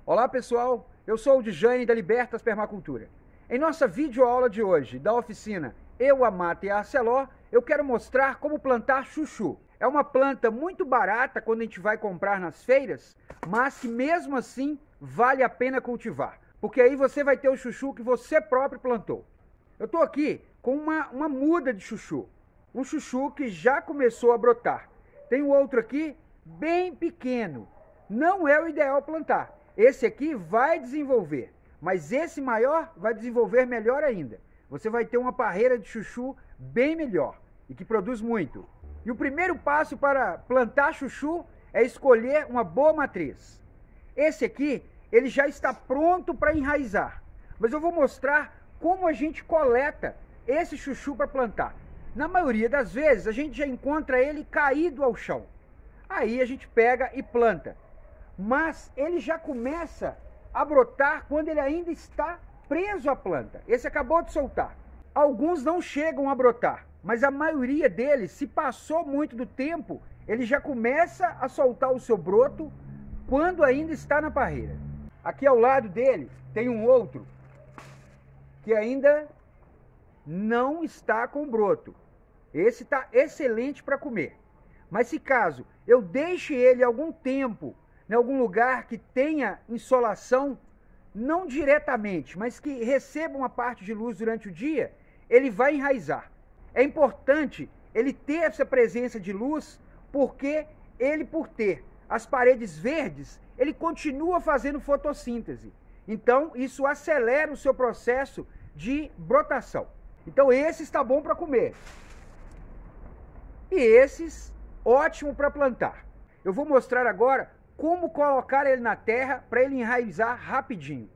Olá pessoal, eu sou o Djane da Libertas Permacultura. Em nossa videoaula de hoje da oficina Eu, a Mata e a Arcelor, eu quero mostrar como plantar chuchu. É uma planta muito barata quando a gente vai comprar nas feiras, mas que mesmo assim vale a pena cultivar, porque aí você vai ter o chuchu que você próprio plantou. Eu estou aqui com uma muda de chuchu, um chuchu que já começou a brotar. Tem um outro aqui bem pequeno, não é o ideal plantar. Esse aqui vai desenvolver, mas esse maior vai desenvolver melhor ainda. Você vai ter uma parreira de chuchu bem melhor e que produz muito. E o primeiro passo para plantar chuchu é escolher uma boa matriz. Esse aqui, ele já está pronto para enraizar, mas eu vou mostrar como a gente coleta esse chuchu para plantar. Na maioria das vezes, a gente já encontra ele caído ao chão. Aí a gente pega e planta. Mas ele já começa a brotar quando ele ainda está preso à planta. Esse acabou de soltar. Alguns não chegam a brotar, mas a maioria deles, se passou muito do tempo, ele já começa a soltar o seu broto quando ainda está na parreira. Aqui ao lado dele tem um outro que ainda não está com broto. Esse está excelente para comer. Mas se caso eu deixe ele algum tempo em algum lugar que tenha insolação, não diretamente, mas que receba uma parte de luz durante o dia, ele vai enraizar. É importante ele ter essa presença de luz, porque ele, por ter as paredes verdes, ele continua fazendo fotossíntese. Então, isso acelera o seu processo de brotação. Então, esse está bom para comer. E esses, ótimo para plantar. Eu vou mostrar agora como colocar ele na terra para ele enraizar rapidinho.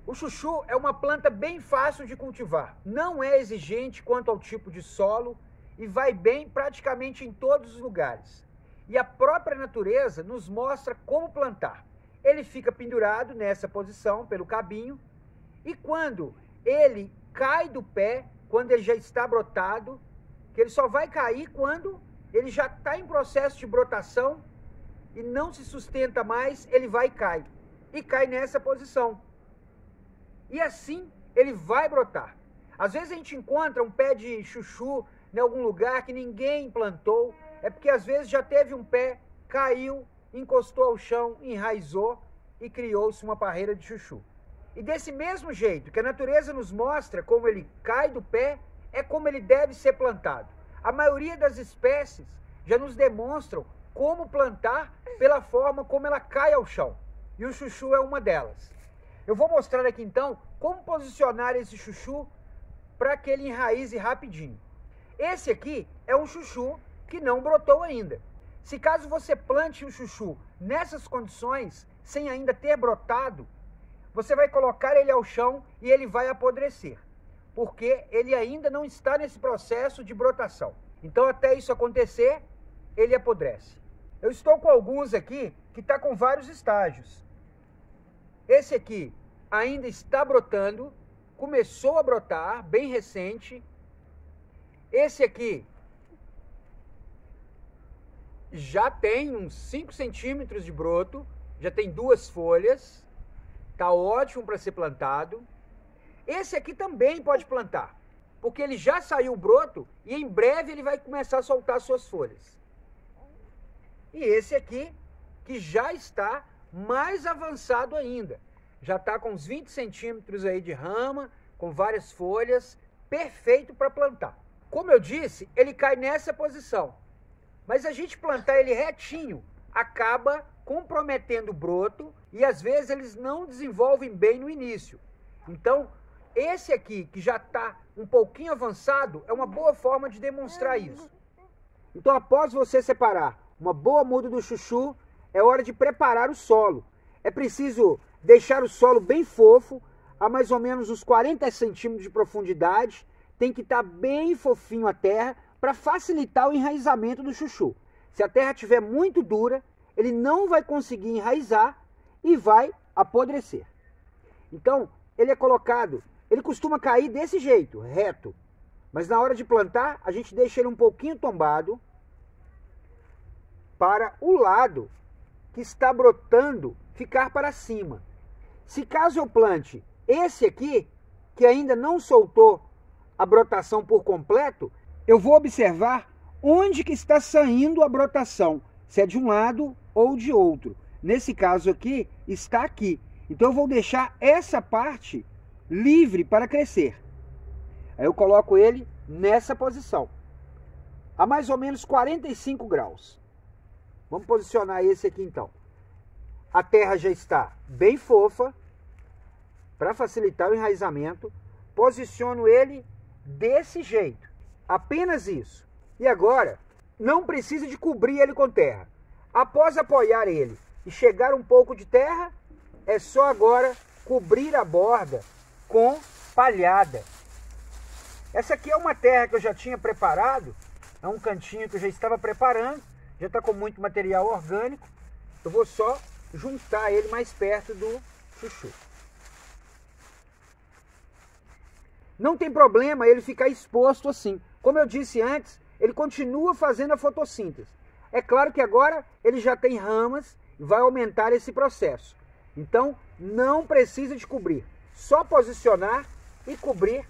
O chuchu é uma planta bem fácil de cultivar. Não é exigente quanto ao tipo de solo e vai bem praticamente em todos os lugares. E a própria natureza nos mostra como plantar. Ele fica pendurado nessa posição pelo cabinho e quando ele cai do pé, quando ele já está brotado, que ele só vai cair quando ele já está em processo de brotação e não se sustenta mais, ele vai e cai. E cai nessa posição. E assim ele vai brotar. Às vezes a gente encontra um pé de chuchu em algum lugar que ninguém plantou, é porque às vezes já teve um pé, caiu, encostou ao chão, enraizou e criou-se uma parreira de chuchu. E desse mesmo jeito que a natureza nos mostra como ele cai do pé, é como ele deve ser plantado. A maioria das espécies já nos demonstram como plantar pela forma como ela cai ao chão. E o chuchu é uma delas. Eu vou mostrar aqui então como posicionar esse chuchu para que ele enraize rapidinho. Esse aqui é um chuchu que não brotou ainda. Se caso você plante o chuchu nessas condições, sem ainda ter brotado, você vai colocar ele ao chão e ele vai apodrecer, porque ele ainda não está nesse processo de brotação. Então até isso acontecer, ele apodrece. Eu estou com alguns aqui que está com vários estágios. Esse aqui ainda está brotando, começou a brotar, bem recente. Esse aqui já tem uns 5 centímetros de broto, já tem 2 folhas, está ótimo para ser plantado. Esse aqui também pode plantar, porque ele já saiu o broto e em breve ele vai começar a soltar suas folhas. E esse aqui, que já está mais avançado ainda. Já está com uns 20 centímetros aí de rama, com várias folhas, perfeito para plantar. Como eu disse, ele cai nessa posição. Mas a gente plantar ele retinho, acaba comprometendo o broto e às vezes eles não desenvolvem bem no início. Então, esse aqui, que já está um pouquinho avançado, é uma boa forma de demonstrar isso. Então, após você separar uma boa muda do chuchu, é hora de preparar o solo. É preciso deixar o solo bem fofo, a mais ou menos uns 40 centímetros de profundidade. Tem que estar bem fofinho a terra para facilitar o enraizamento do chuchu. Se a terra estiver muito dura, ele não vai conseguir enraizar e vai apodrecer. Então, ele é colocado, ele costuma cair desse jeito, reto. Mas na hora de plantar, a gente deixa ele um pouquinho tombado para o lado que está brotando ficar para cima. Se caso eu plante esse aqui, que ainda não soltou a brotação por completo, eu vou observar onde que está saindo a brotação, se é de um lado ou de outro. Nesse caso aqui, está aqui. Então eu vou deixar essa parte livre para crescer. Aí eu coloco ele nessa posição, a mais ou menos 45 graus. Vamos posicionar esse aqui então. A terra já está bem fofa, para facilitar o enraizamento. Posiciono ele desse jeito, apenas isso. E agora, não precisa de cobrir ele com terra. Após apoiar ele e chegar um pouco de terra, é só agora cobrir a borda com palhada. Essa aqui é uma terra que eu já tinha preparado, é um cantinho que eu já estava preparando, já está com muito material orgânico. Eu vou só juntar ele mais perto do chuchu. Não tem problema ele ficar exposto assim. Como eu disse antes, ele continua fazendo a fotossíntese. É claro que agora ele já tem ramas e vai aumentar esse processo. Então não precisa de cobrir. Só posicionar e cobrir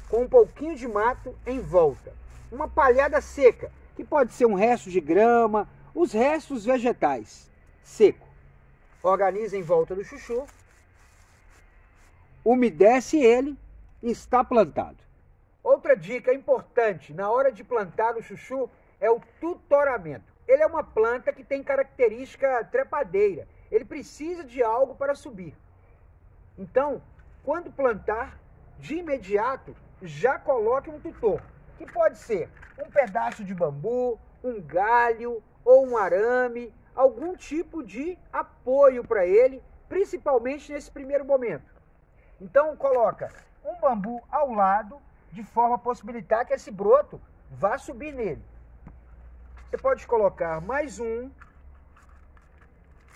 com um pouquinho de mato em volta. Uma palhada seca, que pode ser um resto de grama, os restos vegetais seco. Organiza em volta do chuchu, umedece ele e está plantado. Outra dica importante na hora de plantar o chuchu é o tutoramento. Ele é uma planta que tem característica trepadeira. Ele precisa de algo para subir. Então, quando plantar, de imediato, já coloque um tutor, que pode ser um pedaço de bambu, um galho ou um arame, algum tipo de apoio para ele, principalmente nesse primeiro momento. Então, coloca um bambu ao lado, de forma a possibilitar que esse broto vá subir nele. Você pode colocar mais um.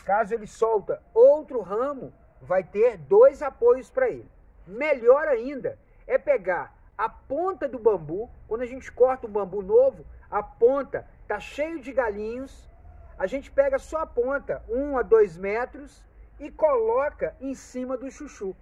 Caso ele solta outro ramo, vai ter 2 apoios para ele. Melhor ainda é pegar a ponta do bambu. Quando a gente corta um bambu novo, a ponta está cheio de galinhos. A gente pega só a ponta, 1 a 2 metros, e coloca em cima do chuchu.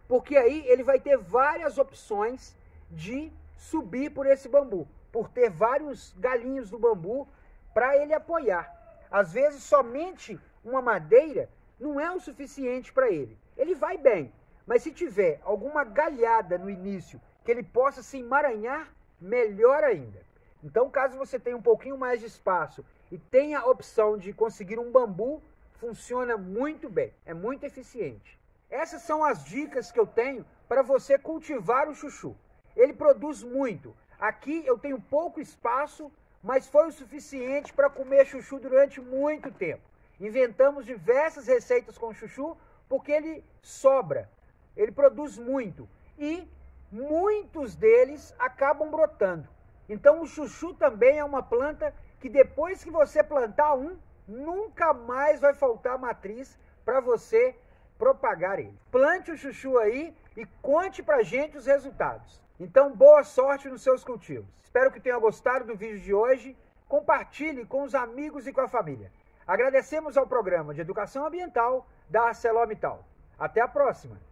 Porque aí ele vai ter várias opções de subir por esse bambu, por ter vários galinhos do bambu para ele apoiar. Às vezes somente uma madeira não é o suficiente para ele. Ele vai bem, mas se tiver alguma galhada no início que ele possa se emaranhar, melhor ainda. Então, caso você tenha um pouquinho mais de espaço e tenha a opção de conseguir um bambu, funciona muito bem, é muito eficiente. Essas são as dicas que eu tenho para você cultivar o chuchu. Ele produz muito. Aqui eu tenho pouco espaço, mas foi o suficiente para comer chuchu durante muito tempo. Inventamos diversas receitas com chuchu porque ele sobra, ele produz muito e muitos deles acabam brotando. Então o chuchu também é uma planta que depois que você plantar um, nunca mais vai faltar matriz para você propagar ele. Plante o chuchu aí e conte pra gente os resultados. Então, boa sorte nos seus cultivos. Espero que tenha gostado do vídeo de hoje. Compartilhe com os amigos e com a família. Agradecemos ao programa de educação ambiental da ArcelorMittal. Até a próxima!